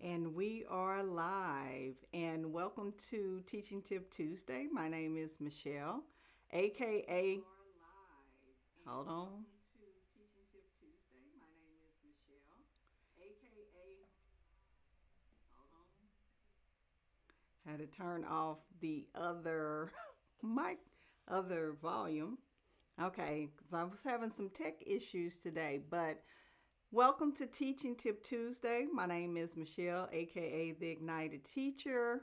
And we are live. And welcome to Teaching Tip Tuesday. My name is Michelle, aka. Hold on. Had to turn off the other mic, other volume. Okay, because I was having some tech issues today, but welcome to Teaching Tip Tuesday. My name is Michelle, aka the Ignited Teacher.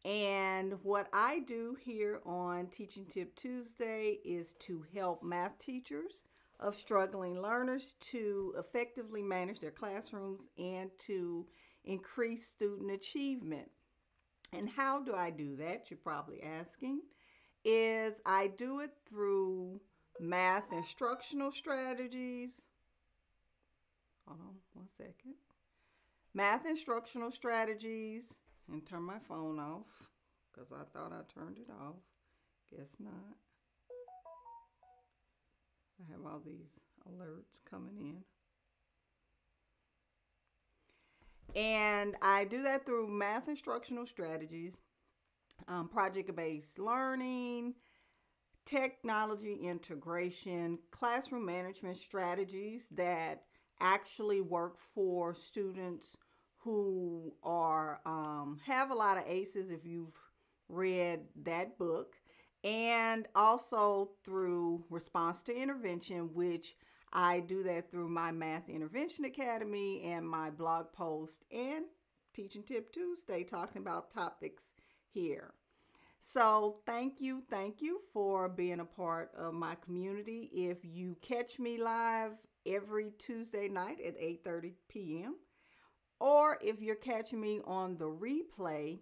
And what I do here on Teaching Tip Tuesday is to help math teachers of struggling learners to effectively manage their classrooms and to increase student achievement. And how do I do that? You're probably asking. Is I do it through math instructional strategies. Hold on one second. Math instructional strategies, and turn my phone off because I thought I turned it off. Guess not. I have all these alerts coming in. And I do that through math instructional strategies, project-based learning, technology integration, classroom management strategies that actually work for students who are have a lot of aces if you've read that book, and also through response to intervention, which I do that through my Math Intervention Academy and my blog post and Teaching Tip Tuesday talking about topics here. So thank you for being a part of my community. If you catch me live every Tuesday night at 8:30 p.m., or if you're catching me on the replay,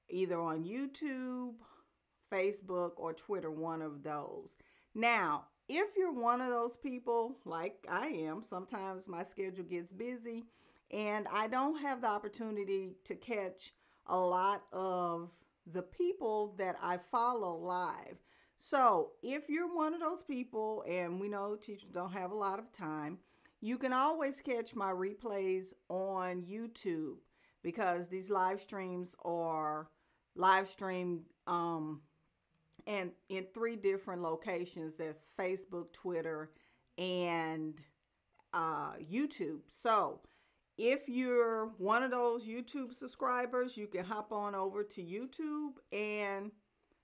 either on YouTube, Facebook, or Twitter, one of those. Now, if you're one of those people, like I am, sometimes my schedule gets busy and I don't have the opportunity to catch a lot of the people that I follow live. So if you're one of those people, and we know teachers don't have a lot of time, you can always catch my replays on YouTube because these live streams are live streamed and in three different locations. That's Facebook, Twitter, and YouTube. So if you're one of those YouTube subscribers, you can hop on over to YouTube and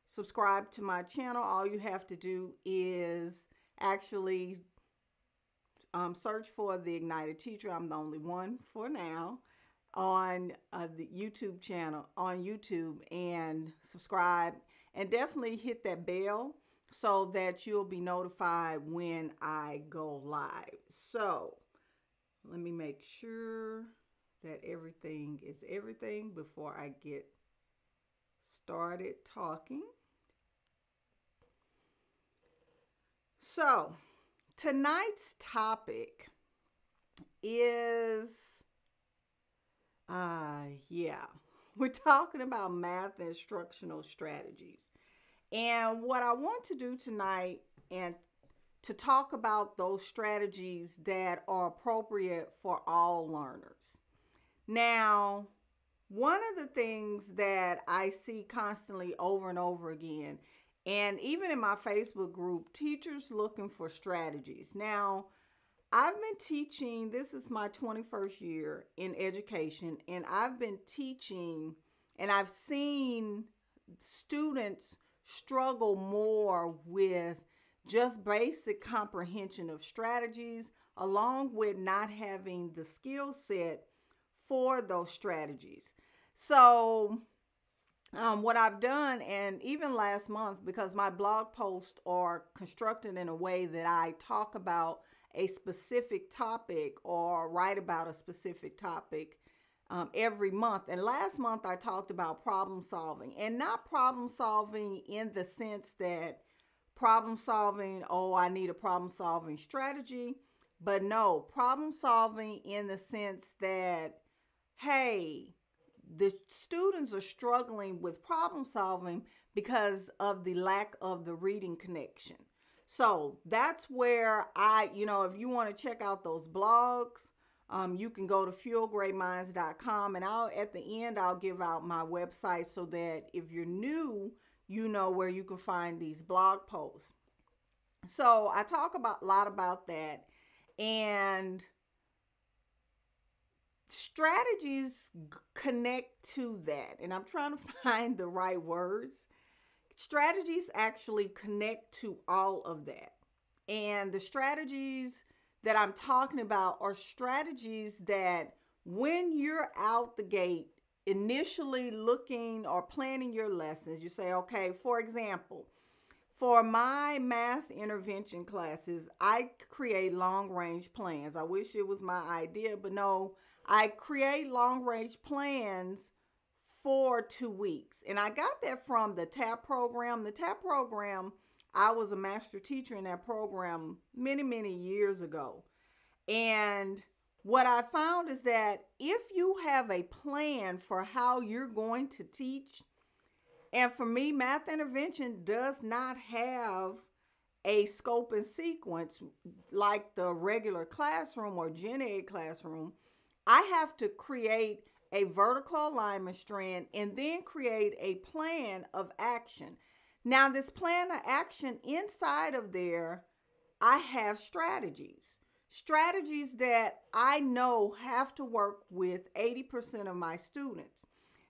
subscribe to my channel. All you have to do is actually search for the Ignited Teacher. I'm the only one for now on the YouTube channel on YouTube, and subscribe, and definitely hit that bell so that you'll be notified when I go live. So let me make sure that everything is everything before I get started talking. So tonight's topic is, we're talking about math instructional strategies. And what I want to do tonight and to talk about those strategies that are appropriate for all learners. Now, one of the things that I see constantly over and over again, and even in my Facebook group, teachers looking for strategies. Now, I've been teaching, this is my 21st year in education, and I've been teaching, and I've seen students struggle more with just basic comprehension of strategies, along with not having the skill set for those strategies. So what I've done, and even last month, because my blog posts are constructed in a way that I talk about a specific topic or write about a specific topic every month. And last month I talked about problem solving, and not problem solving in the sense that problem solving, oh, I need a problem solving strategy, but no, problem solving in the sense that, hey, the students are struggling with problem solving because of the lack of the reading connection. So that's where if you want to check out those blogs, You can go to fuelgreatminds.com, and at the end I'll give out my website so that if you're new, you know where you can find these blog posts. So I talk a lot about that, and strategies connect to that. And I'm trying to find the right words. Strategies actually connect to all of that. And the strategies that I'm talking about are strategies that when you're out the gate, initially looking or planning your lessons, you say, okay, for example, for my math intervention classes, I create long range plans. I wish it was my idea, but no, I create long range plans for 2 weeks. And I got that from the TAP program. The TAP program, I was a master teacher in that program many, many years ago. And what I found is that if you have a plan for how you're going to teach, and for me, math intervention does not have a scope and sequence like the regular classroom or gen ed classroom. I have to create a vertical alignment strand and then create a plan of action. Now, this plan of action, inside of there, I have strategies. Strategies that I know have to work with 80% of my students.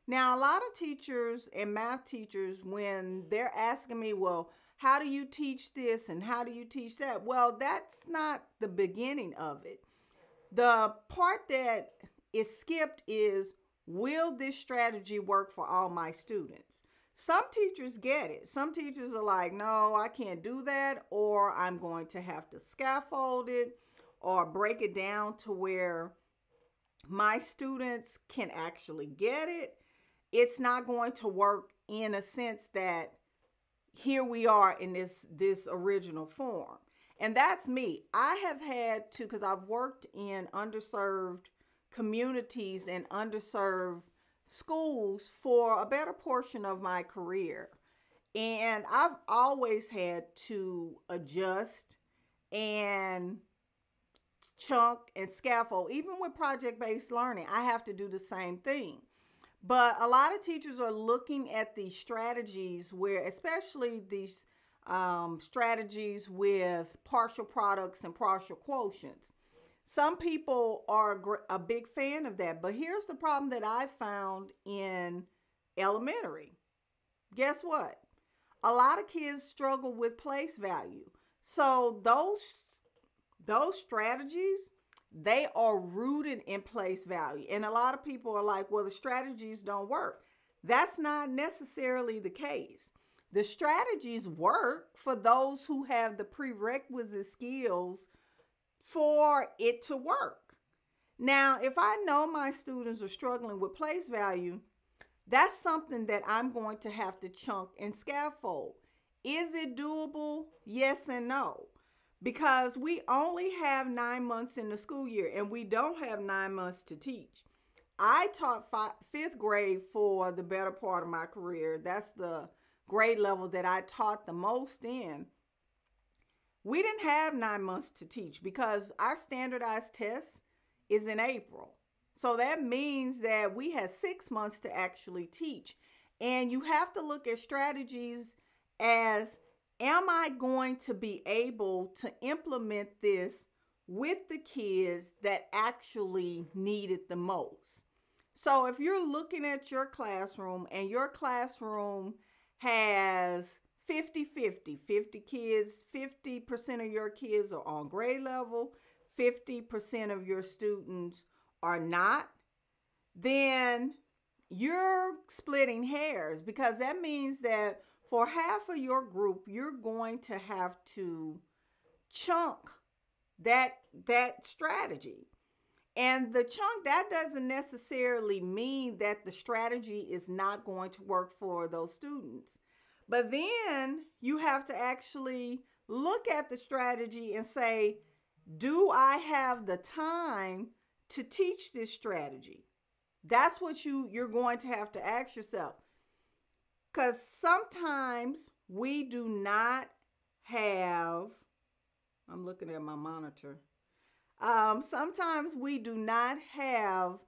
Now, a lot of teachers and math teachers, when they're asking me, well, how do you teach this and how do you teach that? Well, that's not the beginning of it. The part that is skipped is, will this strategy work for all my students? Some teachers get it. Some teachers are like, no, I can't do that, or I'm going to have to scaffold it or break it down to where my students can actually get it. It's not going to work in a sense that here we are in this original form. And that's me. I have had to, because I've worked in underserved communities and underserved schools for a better portion of my career. And I've always had to adjust and chunk and scaffold. Even with project-based learning, I have to do the same thing. But a lot of teachers are looking at these strategies where, especially these strategies with partial products and partial quotients. Some people are a big fan of that. But here's the problem that I found in elementary. Guess what? A lot of kids struggle with place value. So those strategies, they are rooted in place value. And a lot of people are like, well, the strategies don't work. That's not necessarily the case. The strategies work for those who have the prerequisite skills for it to work. Now, if I know my students are struggling with place value, that's something that I'm going to have to chunk and scaffold. Is it doable? Yes and no. Because we only have 9 months in the school year and we don't have 9 months to teach. I taught fifth grade for the better part of my career. That's the grade level that I taught the most in. We didn't have 9 months to teach because our standardized test is in April. So that means that we had 6 months to actually teach. And you have to look at strategies as, am I going to be able to implement this with the kids that actually need it the most? So if you're looking at your classroom and your classroom has 50-50, 50 kids, 50% of your kids are on grade level, 50% of your students are not, then you're splitting hairs, because that means that for half of your group, you're going to have to chunk that strategy. And the chunk, that doesn't necessarily mean that the strategy is not going to work for those students. But then you have to actually look at the strategy and say, do I have the time to teach this strategy? That's what you're going to have to ask yourself. Because sometimes we do not have, I'm looking at my monitor. Sometimes we do not have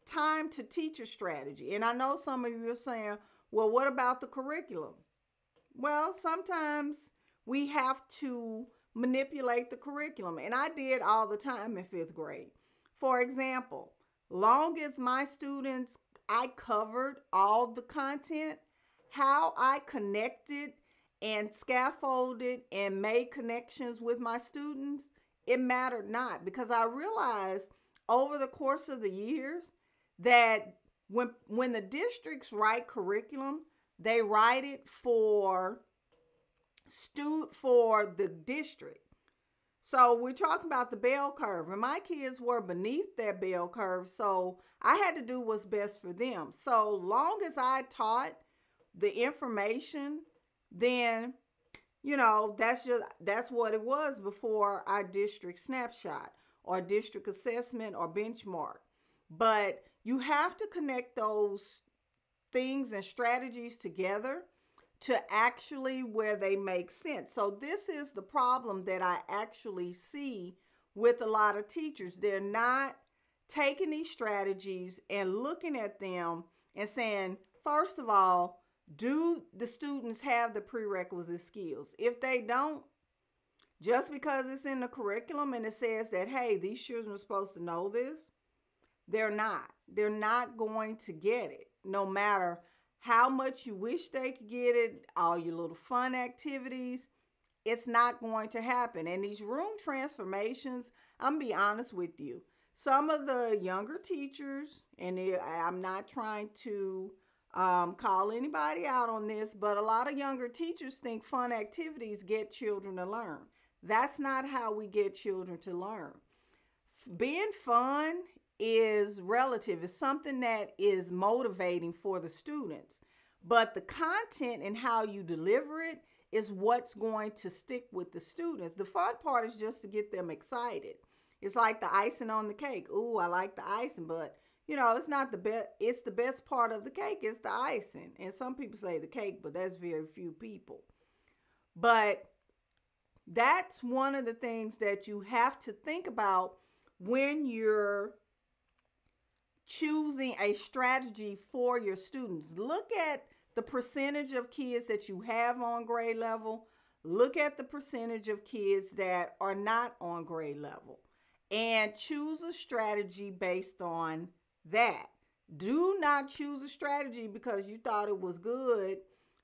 time to teach a strategy. And I know some of you are saying, well, what about the curriculum? Well, sometimes we have to manipulate the curriculum. And I did all the time in fifth grade. For example, long as my students, I covered all the content, how I connected and scaffolded and made connections with my students, it mattered not, because I realized over the course of the years that when the districts write curriculum, they write it for the district. So we're talking about the bell curve, and my kids were beneath that bell curve, so I had to do what's best for them. So long as I taught the information, then that's what it was before our district snapshot or district assessment or benchmark. But you have to connect those things and strategies together to actually where they make sense. So this is the problem that I actually see with a lot of teachers. They're not taking these strategies and looking at them and saying, first of all, do the students have the prerequisite skills? If they don't, just because it's in the curriculum and it says that, hey, these children are supposed to know this, they're not. They're not going to get it, no matter how much you wish they could get it, all your little fun activities. It's not going to happen. And these room transformations, I'm going to be honest with you, some of the younger teachers, and I'm not trying to call anybody out on this, but a lot of younger teachers think fun activities get children to learn. That's not how we get children to learn. Being fun is relative. It's something that is motivating for the students. But the content and how you deliver it is what's going to stick with the students. The fun part is just to get them excited. It's like the icing on the cake. Ooh, I like the icing, but it's not the best. It's the best part of the cake. It's the icing. And some people say the cake, but that's very few people. But that's one of the things that you have to think about when you're choosing a strategy for your students. Look at the percentage of kids that you have on grade level. Look at the percentage of kids that are not on grade level, and choose a strategy based on that. Do not choose a strategy because you thought it was good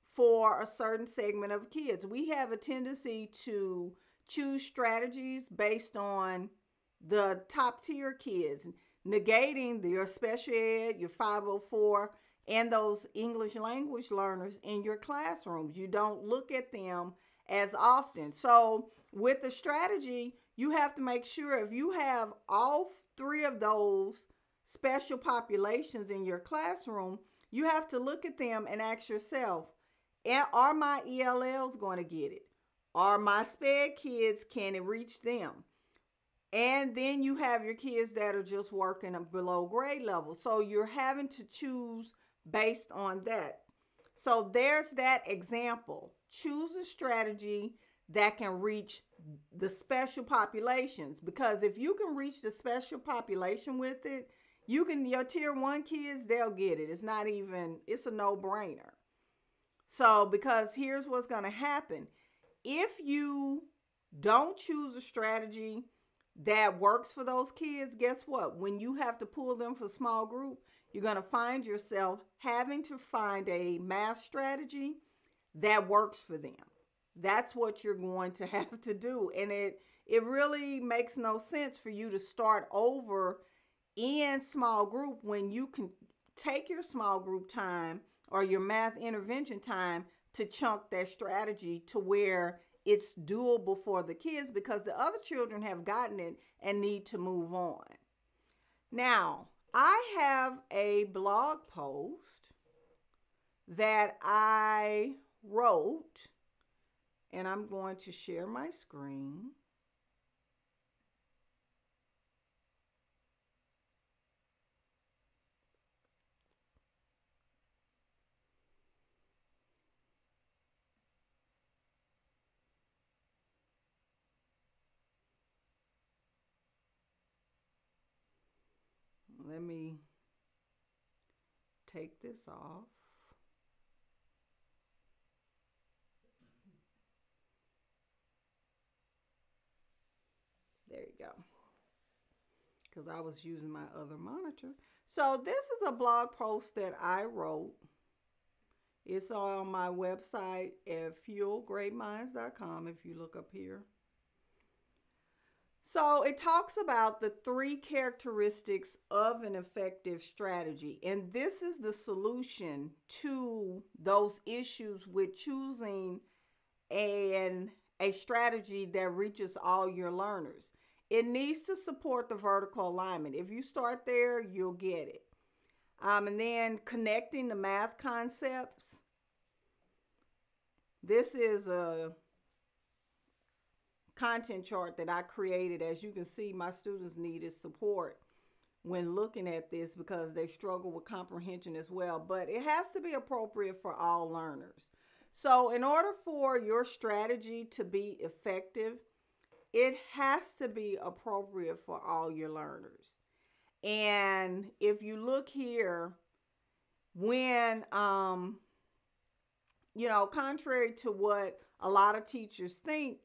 for a certain segment of kids. We have a tendency to choose strategies based on the top tier kids, negating your special ed, your 504, and those English language learners in your classrooms. You don't look at them as often. So with the strategy, you have to make sure if you have all three of those special populations in your classroom, you have to look at them and ask yourself, are my ELLs going to get it? Are my SPED kids, can it reach them? And then you have your kids that are just working below grade level. So you're having to choose based on that. So there's that example. Choose a strategy that can reach the special populations, because if you can reach the special population with it, your tier 1 kids, they'll get it. It's a no-brainer. So because here's what's going to happen. If you don't choose a strategy that works for those kids, guess what? When you have to pull them for small group, you're going to find yourself having to find a math strategy that works for them. That's what you're going to have to do. And it really makes no sense for you to start over in small group when you can take your small group time or your math intervention time to chunk that strategy to where it's doable for the kids, because the other children have gotten it and need to move on. Now, I have a blog post that I wrote, and I'm going to share my screen. let me take this off. There you go. Because I was using my other monitor. So this is a blog post that I wrote. It's on my website at fuelgreatminds.com if you look up here. So it talks about the 3 characteristics of an effective strategy. And this is the solution to those issues with choosing a strategy that reaches all your learners. It needs to support the vertical alignment. If you start there, you'll get it. And then connecting the math concepts. This is a content chart that I created. As you can see, my students needed support when looking at this because they struggle with comprehension as well. But it has to be appropriate for all learners. So in order for your strategy to be effective, it has to be appropriate for all your learners. And if you look here, when, contrary to what a lot of teachers think,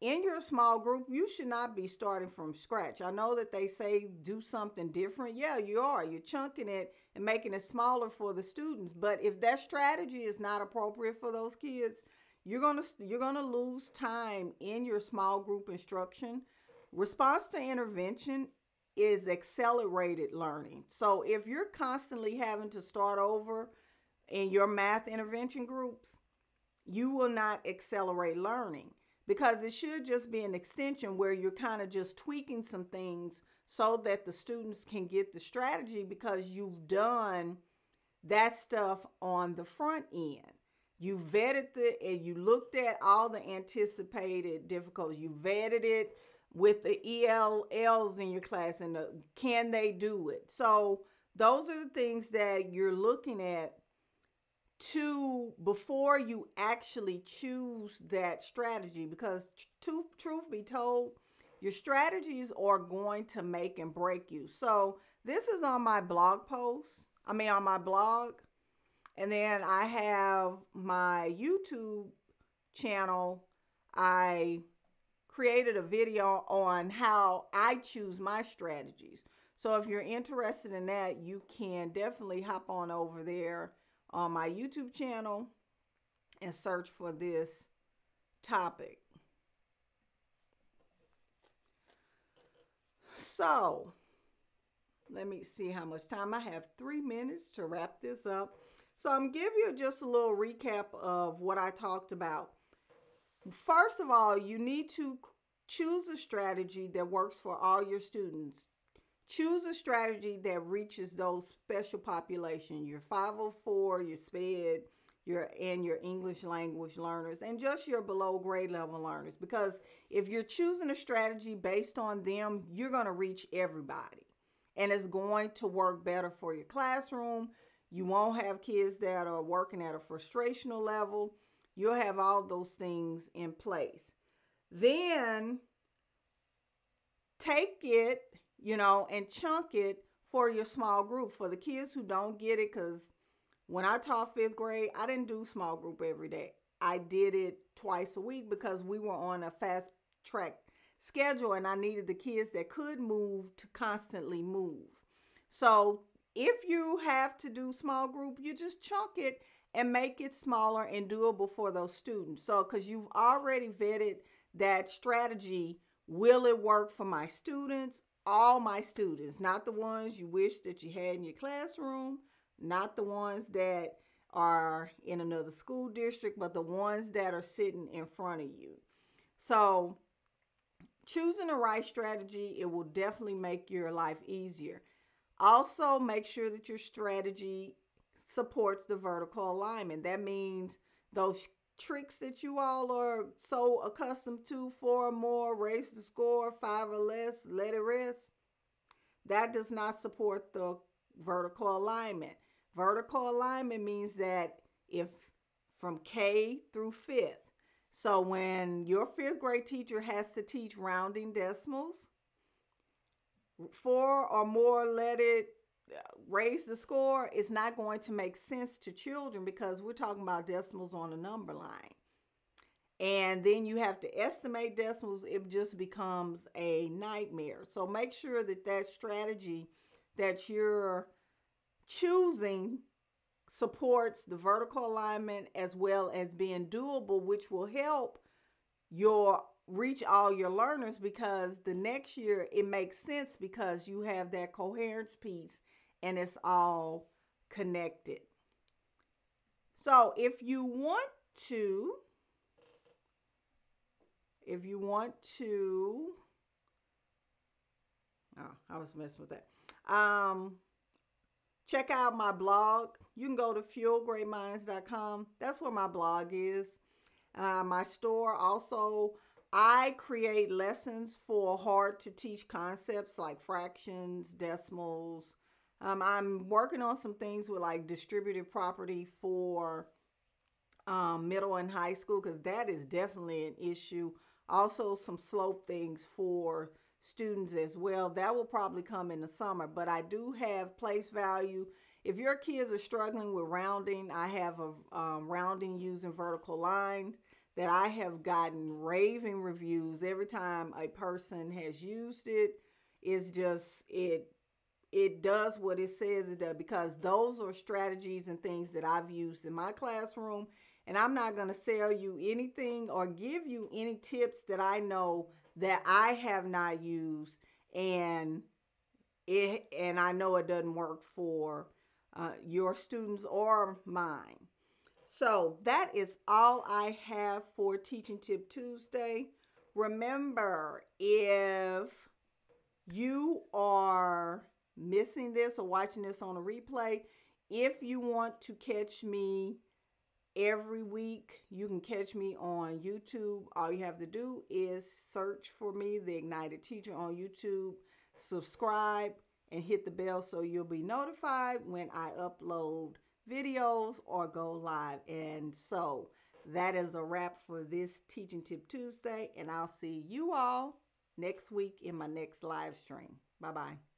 in your small group, you should not be starting from scratch. I know that they say do something different. Yeah, you are. You're chunking it and making it smaller for the students. But if that strategy is not appropriate for those kids, you're gonna lose time in your small group instruction. Response to intervention is accelerated learning. So if you're constantly having to start over in your math intervention groups, you will not accelerate learning, because it should just be an extension where you're kind of just tweaking some things so that the students can get the strategy, because you've done that stuff on the front end. You vetted and you looked at all the anticipated difficulties. You vetted it with the ELLs in your class and can they do it? So those are the things that you're looking at before you actually choose that strategy, because truth be told, your strategies are going to make and break you. So this is on my blog, and then I have my YouTube channel. I created a video on how I choose my strategies. So if you're interested in that, you can definitely hop on over there on my YouTube channel and search for this topic. So let me see how much time I have. 3 minutes to wrap this up. So I'm giving you just a little recap of what I talked about. First of all, you need to choose a strategy that works for all your students. Choose a strategy that reaches those special population, your 504, your SPED, your English language learners, and just your below grade level learners. Because if you're choosing a strategy based on them, you're going to reach everybody. And it's going to work better for your classroom. You won't have kids that are working at a frustrational level. You'll have all those things in place. Then take it, and chunk it for your small group. For the kids who don't get it, because when I taught 5th grade, I didn't do small group every day. I did it twice a week because we were on a fast track schedule and I needed the kids that could move to constantly move. So if you have to do small group, you just chunk it and make it smaller and doable for those students. So because you've already vetted that strategy, will it work for my students? All my students, not the ones you wish that you had in your classroom, not the ones that are in another school district, but the ones that are sitting in front of you. So choosing the right strategy, it will definitely make your life easier. Also, make sure that your strategy supports the vertical alignment. That means those tricks that you all are so accustomed to, 4 or more, raise the score, 5 or less, let it rest. That does not support the vertical alignment. Vertical alignment means that if from K through 5th, so when your 5th grade teacher has to teach rounding decimals, 4 or more letter raise the score, it's not going to make sense to children because we're talking about decimals on a number line. And then you have to estimate decimals. It just becomes a nightmare. So make sure that that strategy that you're choosing supports the vertical alignment as well as being doable, which will help your reach all your learners, because the next year it makes sense because you have that coherence piece and it's all connected. So if you want to, I was messing with that. Check out my blog. You can go to fuelgreatminds.com. That's where my blog is. My store also, I create lessons for hard to teach concepts like fractions, decimals. I'm working on some things with like distributive property for middle and high school, because that is definitely an issue. Also some slope things for students as well. That will probably come in the summer, but I do have place value. If your kids are struggling with rounding, I have a rounding using vertical line that I have gotten raving reviews every time a person has used it. It's just, it does what it says it does, because those are strategies and things that I've used in my classroom. And I'm not going to sell you anything or give you any tips that I know that I have not used, and I know it doesn't work for your students or mine. So that is all I have for Teaching Tip Tuesday. Remember, if you are missing this or watching this on a replay, if you want to catch me every week, you can catch me on YouTube. All you have to do is search for me, The Ignited Teacher, on YouTube, subscribe, and hit the bell so you'll be notified when I upload videos or go live. And so that is a wrap for this Teaching Tip Tuesday, and I'll see you all next week in my next live stream. Bye-bye.